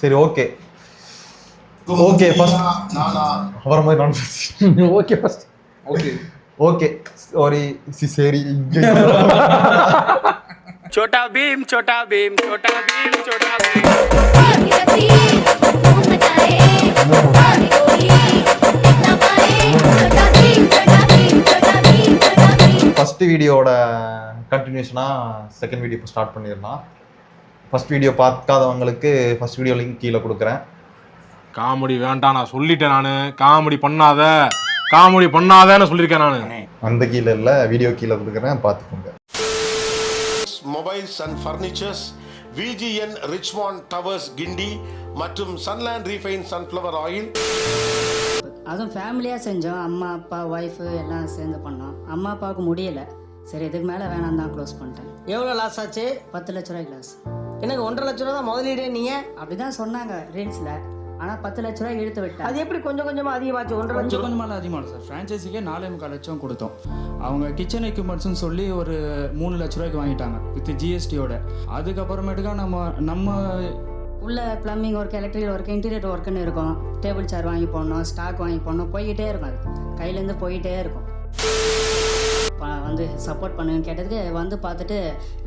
சரி okay okay first அவர மாதிரி நான் okay first okay okay sorry சரி छोटा भीम छोटा भीम छोटा भीम छोटा भीम ஃபர்ஸ்ட் வீடியோட கண்டினியூஷனா செகண்ட் வீடியோ இப்போ ஸ்டார்ட் பண்ணிடலாம். ஃபர்ஸ்ட் வீடியோ பார்க்காதவங்களுக்கு ஃபர்ஸ்ட் வீடியோ லிங்க் கீழே கொடுக்குறேன். காமெடி வேண்டாம் நான் சொல்லிட்டேன். நான் காமெடி பண்ணாதேன்னு சொல்லியிருக்கேன். நான் அந்த கீழே இல்லை, வீடியோ கீழே கொடுக்குறேன், பார்த்துக்கோங்க. Mobiles and furnitures, VGN Richmond towers Guindy மற்றும் சன்லேண்ட் ரீஃபைன் சன்ஃப்ளவர் ஆயில். அதுவும் ஃபேமிலியாக செஞ்சோம். அம்மா அப்பா ஒய்ஃபு எல்லாம் சேர்ந்து பண்ணோம். அம்மா அப்பாவுக்கு முடியலை. சரி இதுக்கு மேலே வேணாம் தான் க்ளோஸ் பண்ணிட்டேன். எவ்வளோ லாஸ் ஆச்சு? 10 லட்ச ரூபாய் லாஸ். எனக்கு 1.5 லட்ச ரூபா தான் முதலீடு. நீங்கள் அப்படி தான் சொன்னாங்க ரீல்ஸில். ஆனால் 10 லட்ச ரூபாய் இழுத்து விட்டேன். அது எப்படி கொஞ்சம் கொஞ்சமாக அதிகமாச்சு? 1.5 லட்சம் கொஞ்சம் கொஞ்சமாக அதிகமாக சார். ஃப்ரான்ச்சைஸிக்கே 4.25 லட்சம் கொடுத்தோம். அவங்க கிச்சன் எக்யூப்மெண்ட்ஸ்னு சொல்லி ஒரு 3 லட்ச ரூபாய்க்கு வாங்கிட்டாங்க வித் GSTயோட. அதுக்கப்புறமேட்டுக்கா நம்ம உள்ள plumbing work, electrical work, interior ஒர்க்குன்னு இருக்கும். டேபிள் சேர் வாங்கி போடணும், ஸ்டாக் வாங்கி போடணும், போய்கிட்டே இருக்கும். அது கையிலேருந்து போய்கிட்டே இருக்கும். வந்து சப்போர்ட் பண்ணுன்னு கேட்டதுக்கு வந்து பார்த்துட்டு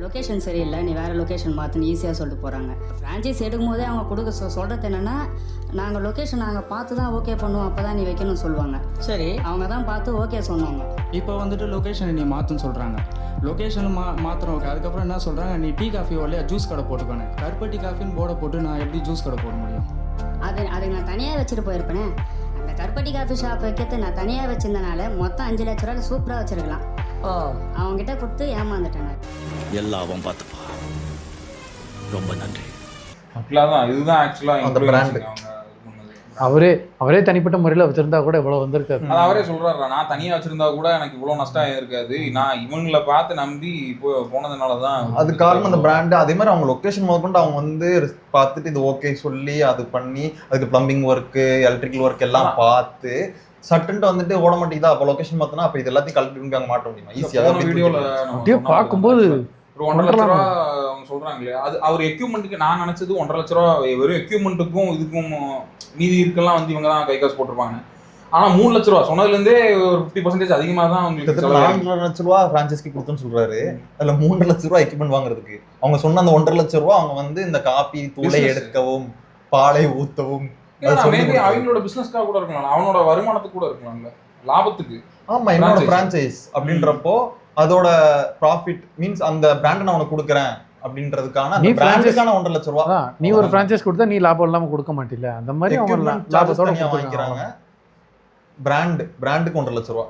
லொக்கேஷன் சரியில்லை, நீ வேறு லொக்கேஷன் மாற்றுன்னு ஈஸியாக சொல்லிட்டு போகிறாங்க. ஃப்ரான்ச்சைஸ் எடுக்கும் போதே அவங்க கொடுக்க சொல்கிறது என்னென்னா, நாங்கள் லொக்கேஷன் நாங்கள் பார்த்து தான் ஓகே பண்ணுவோம், அப்போ தான் நீ வைக்கணும்னு சொல்லுவாங்க. சரி, அவங்க தான் பார்த்து ஓகே சொன்னாங்க. இப்போ வந்துட்டு லொக்கேஷனை நீ மாற்றுன்னு சொல்கிறாங்க. லொக்கேஷன் மாத்திரம் ஓகே. அதுக்கப்புறம் என்ன சொல்கிறாங்க, நீ டீ காஃபி வரலையா ஜூஸ் கடை போட்டுக்கோனே. கருப்பட்டி காஃபின்னு போர்டை போட்டு நான் எப்படி ஜூஸ் கடை போட முடியும்? அதுக்கு நான் தனியாக வச்சுட்டு போயிருப்பேனே. அந்த கருப்பட்டி காஃபி ஷாப் வைக்கிறது நான் தனியாக வச்சிருந்தனால மொத்தம் 5 லட்ச ரூபாய் சூப்பராக வச்சிருக்கலாம். அவங்ககிட்ட கொடுத்து ஏமாந்துட்டேன். எல்லாம் அவன் பார்த்துப்பா. ரொம்ப நன்றி. இதுதான் ஆக்சுவலா அந்த பிராண்ட் அவரே தனிப்பட்ட முறையில் வச்சிருந்தா கூட இவ்வளவு வந்திருக்காரு. அது அவரே சொல்றாரு, நான் தனியா வச்சிருந்தா கூட எனக்கு இவ்வளவு நஷ்டம் இருக்காது, நான் இவங்களை பார்த்து நம்பி போனதுனாலதான். அது காரணம் அந்த பிராண்டு. அதே மாதிரி அவங்க லொக்கேஷன் முதற்கொண்டு அவங்க வந்து பார்த்துட்டு இது ஓகே சொல்லி அது பண்ணி அதுக்கு பிளம்பிங் ஒர்க்கு, எலக்ட்ரிக்கல் ஒர்க் எல்லாம் பார்த்து சட்டுன்ட்டு வந்துட்டு ஓட மாட்டேங்குதா. அப்போ லொகேஷன் பார்த்தோன்னா அப்போ இது எல்லாத்தையும் கலெக்ட் அங்கே மாட்ட முடியுமா? ஈஸியாக வீடியோல பார்க்கும்போது ஒரு 1.5 லட்ச ரூபா அவங்க சொல்றாங்களே, அது அவர் எக்யூப்மெண்ட்டுக்கு நான் நினைச்சது 1.5 லட்ச ரூபா வெறும் எக்யூப்மெண்ட்டுக்கும் இதுக்கும் மீதி இருக்கலாம் வந்து இவங்க தான் கை காசு போட்டிருப்பாங்க. ஆனா 3 லட்ச ரூபா சொன்னதுல இருந்தே ஒரு 50% அதிகமா தான் அவங்களுக்கு 4 லட்ச ரூபா பிரான்ச்சைஸ்க்கு கொடுத்துன்னு சொல்றாரு. அதுல 3 லட்ச ரூபா எக்யூப்மெண்ட் வாங்குறதுக்கு அவங்க சொன்ன அந்த 1.5 லட்ச ரூபா அவங்க வந்து இந்த காப்பி தூளை எடுக்கவும் பாலை ஊத்தவும் அவங்களோட பிசினஸ்க்காக கூட இருக்கலாம், அவனோட வருமானத்துக்கு கூட இருக்கலாம்ல, லாபத்துக்கு. ஆமா, என்னோட பிரான்ச்சைஸ் அப்படின்றப்போ அதோட ப்ராஃபிட் மீன்ஸ் அந்த பிராண்ட் நான் உனக்கு கொடுக்குறேன் அப்படின்றதுக்கான அந்த பிராண்டுக்கான 1.5 லட்ச ரூபா. நீ ஒரு பிரான்ச்சைஸ் கொடுத்தா நீ லாபம் இல்லாம கொடுக்க மாட்டில. அந்த மாதிரி அவங்க லாபத்தோட வாங்கிக்கிறாங்க. பிராண்டுக்கு 1.5 லட்ச ரூபா.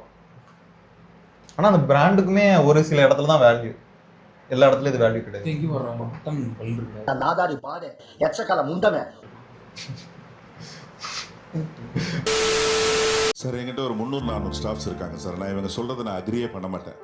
ஆனா அந்த பிராண்டுக்குமே ஒரு சில இடத்துல தான் வேல்யூ, எல்லா இடத்துலயும் இது வேல்யூ கிடையாது. நாதாரி பாதே எச்சக்கால முண்டமே. சார் என்கிட்ட ஒரு 300-400 ஸ்டாஃப்ஸ் இருக்காங்க சார். நான் இவங்க சொல்கிறத நான் அக்ரியே பண்ண மாட்டேன்.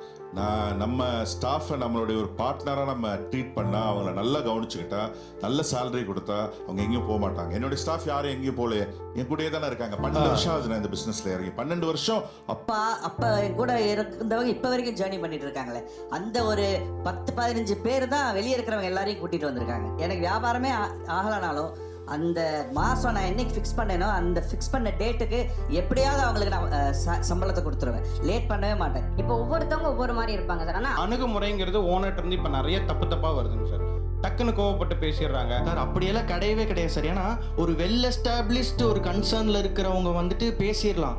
நம்ம ஸ்டாஃபை நம்மளுடைய ஒரு பார்ட்னராக நம்ம ட்ரீட் பண்ணால், அவங்கள நல்லா கவனிச்சுக்கிட்டா, நல்ல சேலரி கொடுத்தா அவங்க எங்கேயும் போக மாட்டாங்க. என்னுடைய ஸ்டாஃப் யாரும் எங்கேயும் போகல, என் கூடயே தானே இருக்காங்க. 12 வருஷம் ஆகுது நான் இந்த பிஸ்னஸில் இறங்கி. 12 வருஷம் அப்போ என் கூட இருந்தவங்க இப்போ வரைக்கும் ஜேர்னி பண்ணிட்டு இருக்காங்களே, அந்த ஒரு 10-15 பேர் தான் வெளியே இருக்கிறவங்க எல்லாரையும் கூட்டிகிட்டு வந்திருக்காங்க. எனக்கு வியாபாரமே ஆகலனாலும் அந்த மாதம் நான் என்னைக்கு ஃபிக்ஸ் பண்ணேனோ அந்த ஃபிக்ஸ் பண்ண டேட்டுக்கு எப்படியாவது அவங்களுக்கு நான் சம்பளத்தை கொடுத்துருவேன். லேட் பண்ணவே மாட்டேன். இப்போ ஒவ்வொருத்தவங்க ஒவ்வொரு மாதிரி இருப்பாங்க சார். ஆனால் அணுகுமுறைங்கிறது ஓனர்ட்ட இருந்து இப்போ நிறைய தப்பாக வருதுங்க சார். டக்குன்னு கோவப்பட்டு பேசிடுறாங்க சார். அப்படியெல்லாம் கிடையவே கிடையாது சார். ஏன்னா ஒரு வெல் எஸ்டாப்ளிஷ்டு ஒரு கன்சர்னில் இருக்கிறவங்க வந்துட்டு பேசிடலாம்.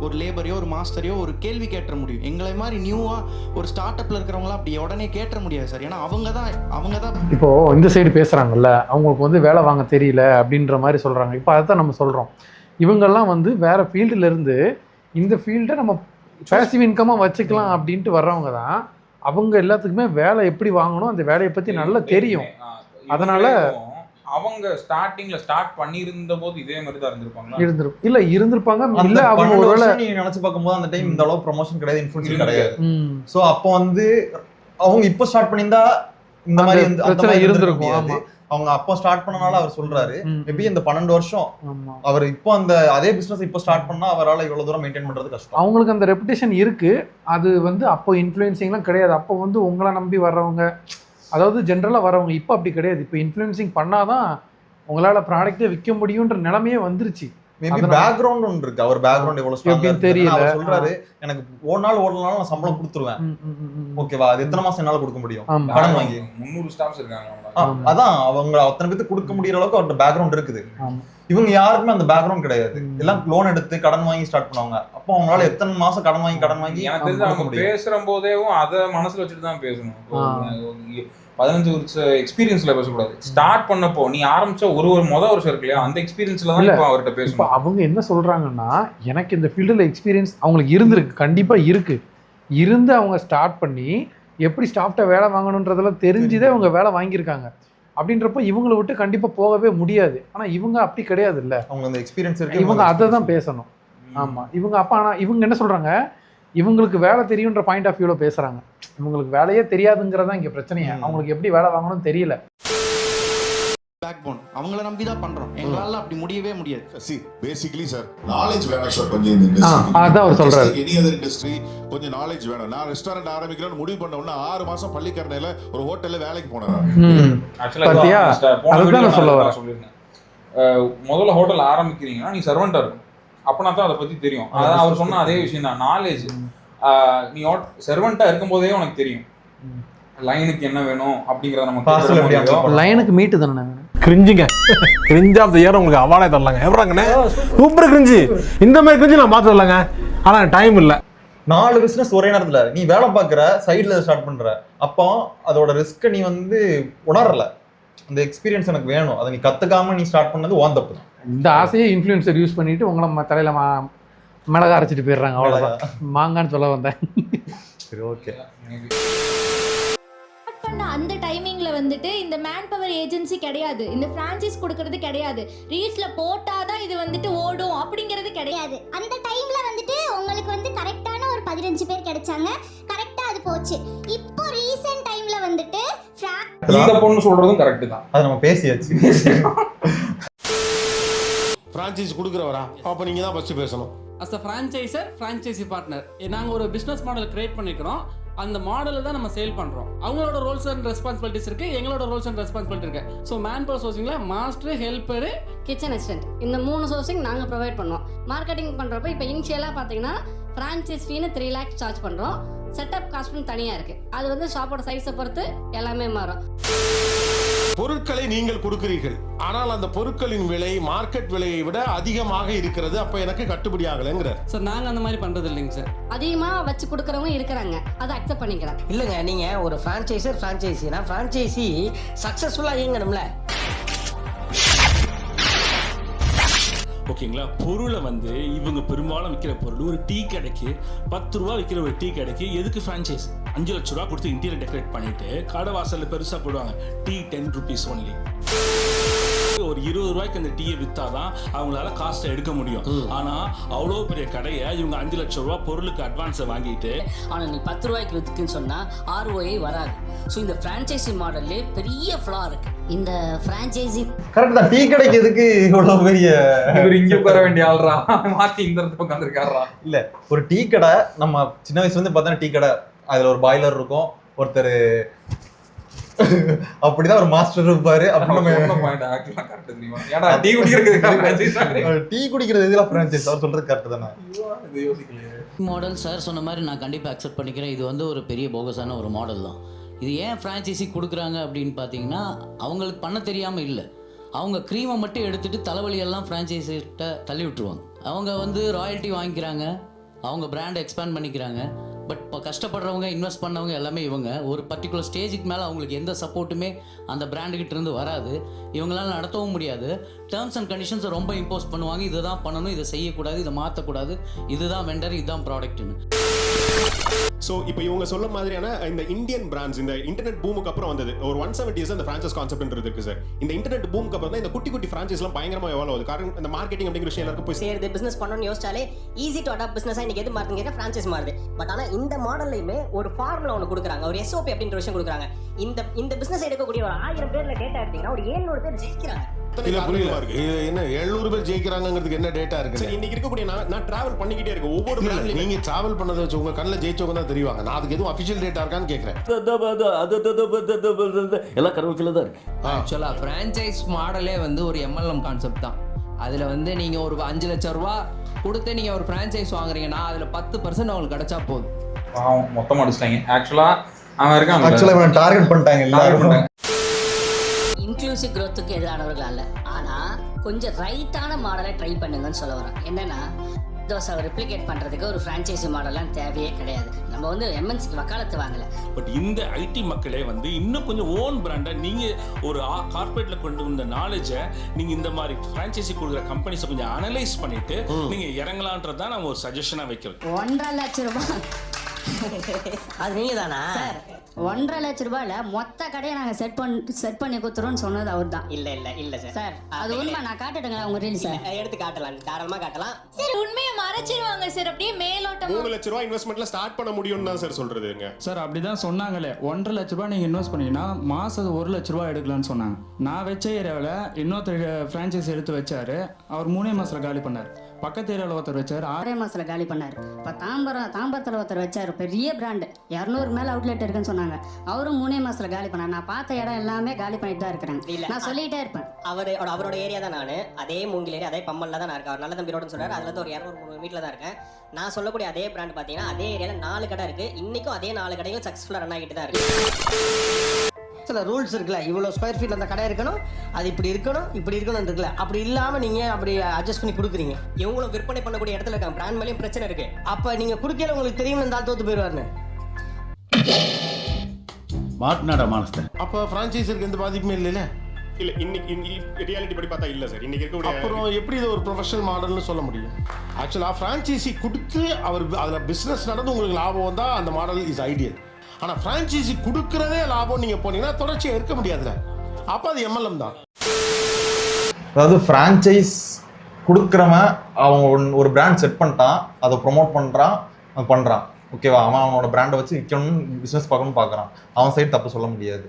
ஒரு லேபரையோ ஒரு மாஸ்டரையோ ஒரு கேள்வி கேட்ட முடியும். எங்களை மாதிரி நியூவாக ஒரு ஸ்டார்ட் அப்பில் இருக்கிறவங்களாம் அப்படி உடனே கேட்ட முடியாது சார். ஏன்னா அவங்க தான் இப்போ இந்த சைடு பேசுகிறாங்கல்ல, அவங்களுக்கு வந்து வேலை வாங்க தெரியல அப்படின்ற மாதிரி சொல்கிறாங்க. இப்போ அதை தான் நம்ம சொல்கிறோம். இவங்கெல்லாம் வந்து வேறு ஃபீல்டுலேருந்து இந்த ஃபீல்டை நம்ம பேசிவ் இன்கமாக வச்சுக்கலாம் அப்படின்ட்டு வர்றவங்க தான். அவங்க எல்லாத்துக்குமே வேலை எப்படி வாங்கணும், அந்த வேலையை பற்றி நல்லா தெரியும். அதனால அவங்க ஸ்டார்டிங்ல ஸ்டார்ட் பண்ணியிருந்த போது இதே மாதிரி தான் இருந்திருப்பாங்க. இல்ல அவங்க ஒருவேளை நீ நினைச்சு பார்க்கும்போது அந்த டைம் இந்த அளவு ப்ரமோஷன் கிடையாது, இன்ஃப்ளூயன்ஸ் கிடையாது. சோ அப்போ வந்து அவங்க இப்போ ஸ்டார்ட் பண்ணியிருந்தா இந்த மாதிரி பிரச்சனை இருந்திருக்கும். ஆமா, அவங்க அப்போ ஸ்டார்ட் பண்ணனால அவர் சொல்றாரு. மேபி இந்த 12 வருஷம் அவர் இப்போ அந்த அதே பிசினஸ் இப்போ ஸ்டார்ட் பண்ணா அவரால் இவ்வளவு தூரம் மெயின்டைன் பண்றது கஷ்டம். அவங்களுக்கு அந்த ரெப்புடேஷன் இருக்கு. அது வந்து அப்போ இன்ஃப்ளூயன்சிங்லாம் கிடையாது. அப்போ வந்து உங்களை நம்பி வர்றவங்க, அதாவது ஜென்ரலாக வரவங்க. இப்போ அப்படி கிடையாது. இப்போ இன்ஃப்ளூயன்சிங் பண்ணாதான் உங்களால் ப்ராடக்ட்டே விற்க முடியுன்ற நிலைமையே வந்துருச்சு. மேபி பேக்ரவுண்ட் ஒன்று இருக்கு. அவர் பேக்ரவுண்ட் எவ்வளவு ஸ்ட்ராங்கா எப்படின்னு தெரியல. அவர் சொல்றாரு எனக்கு ஒரு நாள் ஓடலனாலும் நான் சம்பளம் கொடுத்துருவேன். ஓகேவா, அது எத்தனை மாசம் என்னால கொடுக்க முடியும் கடன் வாங்கி? 300 ஸ்டாஃப்ஸ் இருக்காங்க. அதான் அவங்க அத்தனை பேருக்கு கொடுக்க முடியற அளவுக்கு அவர்கிட்ட பேக்ரவுண்ட் இருக்குது. இவங்க யாருக்குமே அந்த பேக்ரவுண்ட் கிடையாது. எல்லாம் லோன் எடுத்து கடன் வாங்கி ஸ்டார்ட் பண்ணுவாங்க. அப்போ அவங்களால எத்தனை மாசம் கடன் வாங்கி எனக்கு தெரிஞ்சு அவங்க பேசுற போதேவும் அதை மனசுல வச்சுட்டு தான் பேசணும். 15 வருஷம் எக்ஸ்பீரியன்ஸ்ல பேசக்கூடாது. ஸ்டார்ட் பண்ணப்போ நீ ஆரம்பிச்ச ஒரு வருஷம் இருக்கு இல்லையா, அந்த எக்ஸ்பீரியன்ஸ்ல தான் இப்போ அவர்கிட்ட பேசணும். அவங்க என்ன சொல்றாங்கன்னா, எனக்கு இந்த ஃபீல்டில் எக்ஸ்பீரியன்ஸ் அவங்களுக்கு இருந்திருக்கு, கண்டிப்பா இருக்கு. இருந்து அவங்க ஸ்டார்ட் பண்ணி எப்படி ஸ்டாஃப்ட்ட வேலை வாங்கணுன்றதெல்லாம் தெரிஞ்சுதான் அவங்க வேலை வாங்கியிருக்காங்க. அப்படின்றப்போ இவங்களை விட்டு கண்டிப்பா போகவே முடியாது. ஆனா இவங்க அப்படி கிடையாது இல்ல, அவங்க அந்த எக்ஸ்பீரியன்ஸ் இருக்கு. இவங்க அதை தான் பேசணும். ஆமா, இவங்க அப்ப ஆனா இவங்க என்ன சொல்றாங்க, இவங்களுக்கு வேலை தெரியுன்ற பாயிண்ட் ஆஃப் வியூல பேசுறாங்க. இவங்களுக்கு வேலையே தெரியாதுங்கிறதா இங்க பிரச்சனையே. அவங்களுக்கு எப்படி வேலை வாங்கணும்னு தெரியல. பேக்போன் அவங்கள நம்பி தான் பண்றோம். எங்களால அப்படி முடியவே முடியாது. See, basically sir, knowledge வேணும் சார். கொஞ்சம் இந்த இண்டஸ்ட்ரி அதான் அவர் சொல்றாரு. எனி அதர் இண்டஸ்ட்ரி கொஞ்சம் knowledge வேணும். நான் ரெஸ்டாரண்ட் ஆரம்பிக்கிறேன்னு முடிவு பண்ண உடனே 6 மாசம் பள்ளிக்கரணையில ஒரு ஹோட்டல்ல வேலைக்கு போனேன். பாத்தியா, அதுதான் நான் சொல்ல வரேன். முதல்ல ஹோட்டல் ஆரம்பிக்கிறீங்கன்னா நீ சர்வெண்டா இருக்கும். அப்பனா தான் அதை பத்தி தெரியும். அதான் அவர் சொன்ன அதே விஷயம் தான், நாலேஜ். நீ சர்வெண்டா இருக்கும்போதே உனக்கு தெரியும் லைனுக்கு என்ன வேணும் அப்படிங்கறத. நம்ம லைனுக்கு மீட்டு தானே கிரிஞ்சுங்க, கிரிஞ்ச் ஆஃப் தி இயர் உங்களுக்கு அவார்டே தரலாங்க. எப்படாங்கண்ணே சூப்பர் கிரிஞ்சு, இந்த மாதிரி கிரிஞ்சு நான் பார்த்து வரலாங்க. ஆனா டைம் இல்லை. 4 பிசினஸ் ஒரே நேரத்துல நீ வேலை பார்க்குற, சைட்ல ஸ்டார்ட் பண்ற. அப்போ அதோட ரிஸ்க்கை நீ வந்து உணரல. அந்த எக்ஸ்பீரியன்ஸ் எனக்கு வேணும், அதை நீ கத்துக்காம நீ ஸ்டார்ட் பண்ணது ஓன் தப்பு. இந்த ஆசையை இன்ஃப்ளூயன்சர் யூஸ் பண்ணிட்டு உங்களை தலையில மிளகா அரைச்சிட்டு போயிடுறாங்க. அவ்வளவுதான், மாங்கான்னு சொல்ல வந்தேன். சரி, ஓகே. அந்த டைமிங்ல வந்துட்டு இந்த மேன் பவர் ஏஜென்சி கிடையாது, இந்த பிரான்சைஸ் கொடுக்கறது கிடையாது, ரீல்ஸ்ல போட்டாதான் இது வந்துட்டு ஓடும் அப்படிங்கிறது கிடையாது. அந்த டைம்ல வந்துட்டு உங்களுக்கு வந்து கரெக்டான ஒரு 15 பேர் கிடைச்சாங்க, கரெக்டா அது போச்சு. இப்போ ரீசன்ட் டைம்ல வந்துட்டு இந்த பொண்ணு சொல்றதும் கரெக்ட் தான், அது நம்ம பேசியாச்சு. பிரான்சைஸ் கொடுக்குறவரா அப்போ நீங்க தான் ஃபர்ஸ்ட் பேசணும். As a franchiser, franchisee partner, நாங்கள் ஒரு பிஸ்னஸ் மாடல் கிரியேட் பண்ணிக்கிறோம். அந்த மாடலில் தான் நம்ம சேல் பண்ணுறோம். அவங்களோட ரோல்ஸ் அண்ட் ரெஸ்பான்சிபிலிட்டிஸ் இருக்குது, எங்களோட ரோல்ஸ் அண்ட் ரெஸ்பான்சிபிலிட்டி இருக்குது. ஸோ மேன் பவர் சோர்சிங்கில் மாஸ்டர், ஹெல்ப்பரு, கிச்சன் அசிஸ்டன்ட், இந்த 3 சோர்சிங் நாங்கள் ப்ரொவைட் பண்ணுவோம். மார்க்கெட்டிங் பண்ணுறப்போ இப்போ இனிஷியலாக பார்த்தீங்கன்னா ஃப்ரான்ச்சைஸ் ஃபீனு 3 lakhs சார்ஜ் பண்ணுறோம். செட்டப் காஸ்ட்னு தனியாக இருக்குது. அது வந்து ஷாப்போட சைஸை பொறுத்து எல்லாமே மாறும். பொருட்களை நீங்கள் கொடுக்கிறீர்கள், ஆனால் அந்த பொருட்களின் விலை மார்க்கெட் விலையை விட அதிகமாக இருக்கிறது. அப்போ எனக்கு கட்டுப்படி ஆகலைங்கிற. சார் நாங்கள் அந்த மாதிரி பண்ணுறது இல்லைங்க சார். அதிகமாக வச்சு கொடுக்குறவங்க இருக்கிறாங்க, அதை அக்செப்ட் பண்ணிக்கிறேன். இல்லைங்க, நீங்கள் ஒரு ஃப்ரான்ச்சைசர், ஃப்ரான்ச்சைசி சக்ஸஸ்ஃபுல்லாக இயங்கணும்ல. ஓகேங்களா, பொருளை வந்து இவங்க பெரும்பாலும் விற்கிற பொருள் ஒரு டீ கடைக்கு 10 ரூபா விற்கிற ஒரு டீ கடைக்கு எதுக்கு ஃப்ரான்ச்சைஸ் 5 லட்ச ரூபா கொடுத்து இன்டீரியர் டெக்கரேட் பண்ணிட்டு கடை வாசல்ல பெருசா போடுவாங்க டீ 10 rupees ஒன்லி. ஒரு 20 ரூபாய்க்கு அந்த டீயை வித்தாதான் அவங்களால காஸ்ட்டை எடுக்க முடியும். ஆனா அவ்வளோ பெரிய கடையை இவங்க 5 லட்சம் ரூபாய் பொருளுக்கு அட்வான்ஸை வாங்கிட்டு, ஆனா நீ 10 ரூபாய்க்கு வித்துக்குன்னு சொன்னா ROI வராது. ஸோ இந்த ஃப்ரான்ச்சைசி மாடல்லே பெரிய ஃப்ளா இருக்கு. இந்த ஃப்ரான்ச்சைசி கரெக்ட் தான். டீ கடைக்கு எதுக்கு இவ்வளவு பெரிய, இவர் இங்க உட்கார வேண்டிய ஆள்ரா, மாத்தி இந்த இடத்துல உட்காந்துருக்காரா? இல்ல, ஒரு டீ கடை நம்ம சின்ன வயசுல இருந்து பார்த்தா டீ கடை, அதுல ஒரு பாய்லர் இருக்கும், ஒருத்தர் அப்படிதான் ஒரு மாஸ்டர் இருப்பாரு. டீ குடிக்கிறது இதெல்லாம் ஃப்ரான்ச்சைஸ், அவர் சொல்றது கரெக்ட் தானே. மாடல் சார் சொன்ன மாதிரி நான் கண்டிப்பாக அக்செப்ட் பண்ணிக்கிறேன். இது வந்து ஒரு பெரிய போகஸான ஒரு மாடல் தான். இது ஏன் ஃப்ரான்ச்சைசி கொடுக்குறாங்க அப்படின்னு பார்த்தீங்கன்னா, அவங்களுக்கு பண்ண தெரியாமல் இல்லை, அவங்க க்ரீமை மட்டும் எடுத்துகிட்டு தலைவலியெல்லாம் ஃப்ரான்ச்சைஸிட்ட தள்ளி விட்டுருவாங்க. அவங்க வந்து ராயல்ட்டி வாங்கிக்கிறாங்க, அவங்க பிராண்டை எக்ஸ்பேண்ட் பண்ணிக்கிறாங்க. பட் இப்போ கஷ்டப்படுறவங்க, இன்வெஸ்ட் பண்ணவங்க எல்லாமே இவங்க. ஒரு பர்டிகுலர் ஸ்டேஜுக்கு மேலே அவங்களுக்கு எந்த சப்போர்ட்டுமே அந்த பிராண்டுக்கிட்ட இருந்து வராது. இவங்களால நடத்தவும் முடியாது. டேர்ம்ஸ் அண்ட் கண்டிஷன்ஸை ரொம்ப இம்போஸ் பண்ணுவாங்க. இதை தான் பண்ணணும், இதை செய்யக்கூடாது, இதை மாற்றக்கூடாது, இதுதான் வெண்டர், இதுதான் ப்ராடக்ட்னு. ஸோ இப்போ இவங்க சொல்ல மாதிரியான இந்த இந்தியன் பிராண்ட்ஸ் இந்த இன்டர்நெட் பூமுக்கு அப்புறம் வந்தது. ஒரு 170 years அந்த ஃப்ரான்ச்சைஸ் கான்செப்ட்ன்றது இருக்கு சார். இந்த இன்டர்நெட் பூமுக்கு அப்புறம் தான் இந்த குட்டி குட்டி ஃப்ரான்ச்சைஸ்லாம் பயங்கரமாக எவ்வளோ ஆகுது. காரணம் இந்த மார்க்கெட்டிங் அப்படிங்கிற விஷயம் எல்லாருக்கும் போய் சேர்ந்து பிசினஸ் பண்ணணும்னு யோசிச்சாலே ஈஸி டு அடாப்ட் பிசினஸாக இன்னைக்கு எது மாறுதுன்னு கேட்டால் ஃப்ரான்ச்சைஸ் மாறுது. பட் ஆனால் இந்த மாடல்லையுமே ஒரு ஃபார்முலா ஒன்று கொடுக்குறாங்க, ஒரு SOP அப்படின்ற விஷயம் கொடுக்குறாங்க. இந்த பிசினஸ் எடுக்கக்கூடிய ஒரு 1000 பேர்ல டேட்டா எடுத்தீங்கன்னா ஒரு 700 பேர் ஜெயிக்கிறாங்க. இல்ல புரியல இருக்கு. என்ன 700 பேர் ஜெயிக்கிறாங்கிறதுக்கு என்ன டேட்டா இருக்கு? சரி, இன்னைக்கு இருக்கக்கூடிய நான் டிராவல் பண்ணிக்கிட்டே இருக்கேன். ஒவ்வொரு பிராண்ட்லயும் நீங்க டிராவல் பண்ணதை வச்சு உங்க கண்ணில் ஜெயிச்சவங்க தான் தெரிவாங்க. நான் அதுக்கு எதுவும் அஃபிஷியல் டேட்டா இருக்கான்னு கேட்கறேன். எல்லாம் கருவச்சில தான் இருக்கு. ஆக்சுவலாக ஃப்ரான்ச்சைஸ் மாடலே வந்து ஒரு எம்எல்எம் கான்செப்ட் தான். அதில் வந்து நீங்கள் ஒரு 5 லட்சம் ரூபா கொடுத்து நீங்கள் ஒரு ஃப்ரான்ச்சைஸ் வாங்குறீங்கன்னா அதில் 10% அவங்களுக்கு கிடைச்சா போதும். மொத்தமாக அடிச்சிட்டாங்க. ஆக்சுவலாக அவன் இருக்கான், ஆக்சுவலாக டார்கெட் பண்ணிட்டாங்க எல்லாரும். இன்க்ளூசிவ் க்ரோத்துக்கு எதிரானவர்கள் அல்ல, ஆனால் கொஞ்சம் ரைட்டான மாடலை ட்ரை பண்ணுங்கன்னு சொல்ல வரேன். என்னன்னா தோசை ரிப்ளிகேட் பண்ணுறதுக்கு ஒரு ஃப்ரான்ச்சைசி மாடலாம் தேவையே கிடையாது. நம்ம வந்து எம்என்சிக்கு வக்காலத்து வாங்கலை. பட் இந்த ஐடி மக்களே வந்து இன்னும் கொஞ்சம் ஓன் பிராண்டை நீங்கள் ஒரு கார்பரேட்ல கொண்டு வந்த நாலேஜை நீங்கள் இந்த மாதிரி ஃப்ரான்ச்சைசி கொடுக்குற கம்பெனிஸை கொஞ்சம் அனலைஸ் பண்ணிட்டு நீங்கள் இறங்கலான்றதான் நம்ம ஒரு சஜஷனாக வைக்கிறோம். 1.5 லட்சம் ரூபாய் அது நீங்க தானா சார்? 1.5 லட்சம் ரூபாயில மொத்த கடையை நாங்கள் செட் பண்ணி கொடுத்துருவோம்னு சொன்னது அவர் தான். இல்ல சார் அது உண்மை. நான் காட்டுட்டுங்களா உங்க ரீல்? சார் எடுத்து காட்டலாம், தாராளமா காட்டலாம். சார் உண்மையை மறைச்சிருவாங்க சார், அப்படியே மேலோட்டம். 3 லட்சம் ரூபாய் இன்வெஸ்ட்மெண்ட்ல ஸ்டார்ட் பண்ண முடியும்னு தான் சார் சொல்றதுங்க. சார் அப்படிதான் சொன்னாங்களே. 1.5 லட்ச ரூபாய் நீங்கள் இன்வெஸ்ட் பண்ணீங்கன்னா மாதம் 1 லட்ச ரூபாய் எடுக்கலாம்னு சொன்னாங்க. நான் வச்ச ஏரியாவில் இன்னொருத்தர் ஃப்ரான்ச்சைஸ் எடுத்து வச்சாரு. அவர் 3 மாதத்தில் காலி பண்ணார். பக்கத்து ஏரியாவில் ஒருத்தர் வச்சார் 6 மாதத்தில் காலி பண்ணார். இப்போ தாம்பரத்தில் ஒருத்தர் வச்சார், பெரிய பிராண்டு, 200 மேலே அவுட்லெட் இருக்குன்னு சொன்னாங்க. அவரும் 3 மாதத்தில் காலி பண்ணார். நான் பார்த்த இடம் எல்லாமே காலி பண்ணிட்டு தான் இருக்கிறேன். நான் சொல்லிகிட்டே இருப்பேன். அவரோட ஏரியா தான். நான் அதே மூங்கில் ஏரியா, அதே பம்மல்ல தான் நான் இருக்கேன். அவர் நல்ல தம்பி ரோடுன்னு சொல்றாரு. அதுல ஒரு 200-300 வீட்டில் தான் இருக்கேன். நான் சொல்லக்கூடிய அதே பிராண்ட் பார்த்தீங்கன்னா அதே ஏரியாவில் 4 கடை இருக்கு. இன்னைக்கும் அதே 4 கடைகள் சக்ஸஸ்ஃபுல்லாக ரன் ஆகிட்டு தான் இருக்கு. சில ரூல்ஸ் இருக்குல்ல, இவ்வளோ ஸ்கொயர் ஃபீட் அந்த கடை இருக்கணும், அது இப்படி இருக்கணும் இருக்குல்ல. அப்படி இல்லாமல் நீங்கள் அப்படி அட்ஜஸ்ட் பண்ணி கொடுக்குறீங்க. இவங்களும் விற்பனை பண்ணக்கூடிய இடத்துல இருக்காங்க, பிராண்ட் மேலேயும் பிரச்சனை இருக்கு. அப்போ நீங்கள் கொடுக்கல உங்களுக்கு தெரியும் இந்த ஆள் தோத்து போயிடுவாருன்னு. மாட்டினாடா மானஸ்தன். அப்போ ஃப்ரான்ச்சைஸருக்கு எந்த பாதிப்புமே இல்லைல்ல? இல்ல, இன்னைக்கு ரியாலிட்டி படி பார்த்தா இல்ல சார். இன்னைக்கு இருக்கக்கூடிய அப்புறம் எப்படி இது ஒரு ப்ரொஃபஷனல் மாடல்னு சொல்ல முடியும்? ஆக்சுவலாக ஃப்ரான்ச்சைசி கொடுத்து அவர் அதில் பிஸ்னஸ் நடந்து உங்களுக்கு லாபம் வந்தால் அந்த மாடல் இஸ் ஐடியல். ஆனால் ஃப்ரான்ச்சைசி கொடுக்குறதே லாபம் நீங்கள் போனீங்கன்னா தொடர்ச்சியாக இருக்க முடியாதுல்ல. அப்போ அது எம்எல்எம் தான். அதாவது ஃப்ரான்ச்சைஸ் கொடுக்குறவன் அவன் ஒரு பிராண்ட் செட் பண்ணிட்டான், அதை ப்ரொமோட் பண்ணுறான், ஓகேவா? அவனோட பிராண்டை வச்சு விற்கணும்னு பிஸ்னஸ் பார்க்கணும்னு பார்க்குறான். அவன் சைடு தப்பு சொல்ல முடியாது.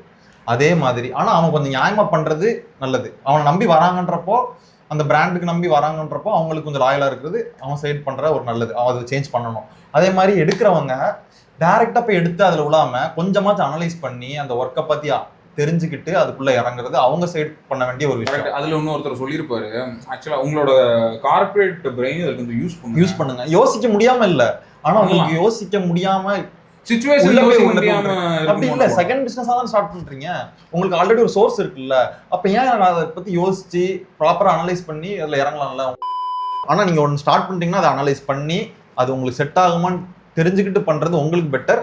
அதே மாதிரி ஆனால் அவன் கொஞ்சம் நியாயமாக பண்ணுறது நல்லது. அவனை நம்பி வராங்கன்றப்போ, அந்த பிராண்டுக்கு நம்பி வராங்கன்றப்போ அவங்களுக்கு கொஞ்சம் லாயலாக இருக்கிறது அவன் சைடு பண்ணுற ஒரு நல்லது. அவன் அதை சேஞ்ச் பண்ணணும். அதே மாதிரி எடுக்கிறவங்க டைரெக்டாக போய் எடுத்து அதில் விழாமல் கொஞ்சமாச்சும் அனலைஸ் பண்ணி அந்த ஒர்க்கை பற்றி தெரிஞ்சுக்கிட்டு அதுக்குள்ளே இறங்குறது அவங்க சைடு பண்ண வேண்டிய ஒரு விஷயம். அதில் இன்னொருத்தர் சொல்லியிருப்பாரு, ஆக்சுவலாக உங்களோட கார்பரேட் பிரெயின் அதை கொஞ்சம் யூஸ் பண்ணுங்க. யோசிக்க முடியாமல் இல்லை, ஆனால் உங்களுக்கு யோசிக்க முடியாமல் அப்படி இல்ல, செகண்ட் பிசினஸா தான் ஸ்டார்ட் பண்றீங்க. உங்களுக்கு ஆல்ரெடி ஒரு சோர்ஸ் இருக்குல்ல, அப்ப ஏன் அதை பத்தி யோசிச்சு ப்ராப்பரா அனலைஸ் பண்ணி அதுல இறங்கலாம்ல. ஆனா நீங்க ஒன்னு ஸ்டார்ட் பண்றீங்கன்னா அதை அனலைஸ் பண்ணி அது உங்களுக்கு செட் ஆகுமான்னு தெரிஞ்சுக்கிட்டு பண்றது உங்களுக்கு பெட்டர்.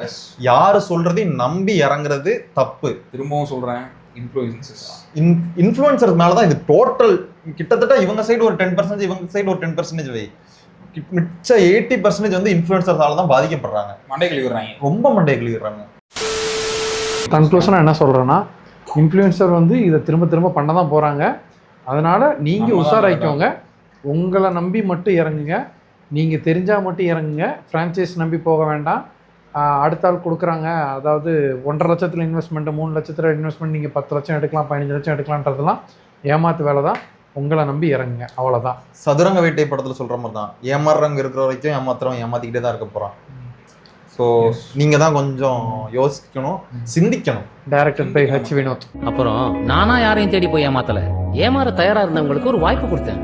யாரு சொல்றதையும் நம்பி இறங்குறது தப்பு. திரும்பவும் சொல்றேன், இன்ஃப்ளூயன்சர் மேலதான் இது டோட்டல். கிட்டத்தட்ட இவங்க சைடு ஒரு 10%, இவங்க சைடு ஒரு 10% வை. மிச்ச 80% வந்து இன்ஃப்ளூயன்சர்ஸால தான் பாதிக்கப்படுறாங்க. மண்டை கழுவிடுறாங்க, ரொம்ப மண்டை கழுவிடுறாங்க. கன்க்ளூஷனாக என்ன சொல்கிறேன்னா, இன்ஃப்ளூயன்சர் வந்து இதை திரும்ப திரும்ப பண்ண தான் போகிறாங்க. அதனால் நீங்கள் உஷாராயிக்கோங்க. உங்களை நம்பி மட்டும் இறங்குங்க. நீங்கள் தெரிஞ்சால் மட்டும் இறங்குங்க. ஃப்ரான்ச்சைஸ் நம்பி போக வேண்டாம். அடுத்த ஆள் கொடுக்குறாங்க, அதாவது 1.5 லட்சத்தில் இன்வெஸ்ட்மெண்ட்டு, 3 லட்சத்தில் இன்வெஸ்ட்மெண்ட், நீங்கள் 10 லட்சம் எடுக்கலாம், 15 லட்சம் எடுக்கலான்றதெல்லாம் ஏமாத்து வேலை தான். உங்களை நம்பி இறங்குங்க, அவ்வளோதான். சதுரங்க வேட்டை படத்தில் சொல்கிற மாதிரி தான், ஏமாறுறவங்க இருக்கிற வரைக்கும் ஏமாத்துறவன் ஏமாத்திக்கிட்டே தான் இருக்க போகிறான். ஸோ நீங்கள் தான் கொஞ்சம் யோசிக்கணும், சிந்திக்கணும். Directed by H Vinoth. அப்புறம் நானா யாரையும் தேடி போய் ஏமாத்தல, ஏமாற தயாரா இருந்தவங்களுக்கு ஒரு வாய்ப்பு கொடுத்தேன்.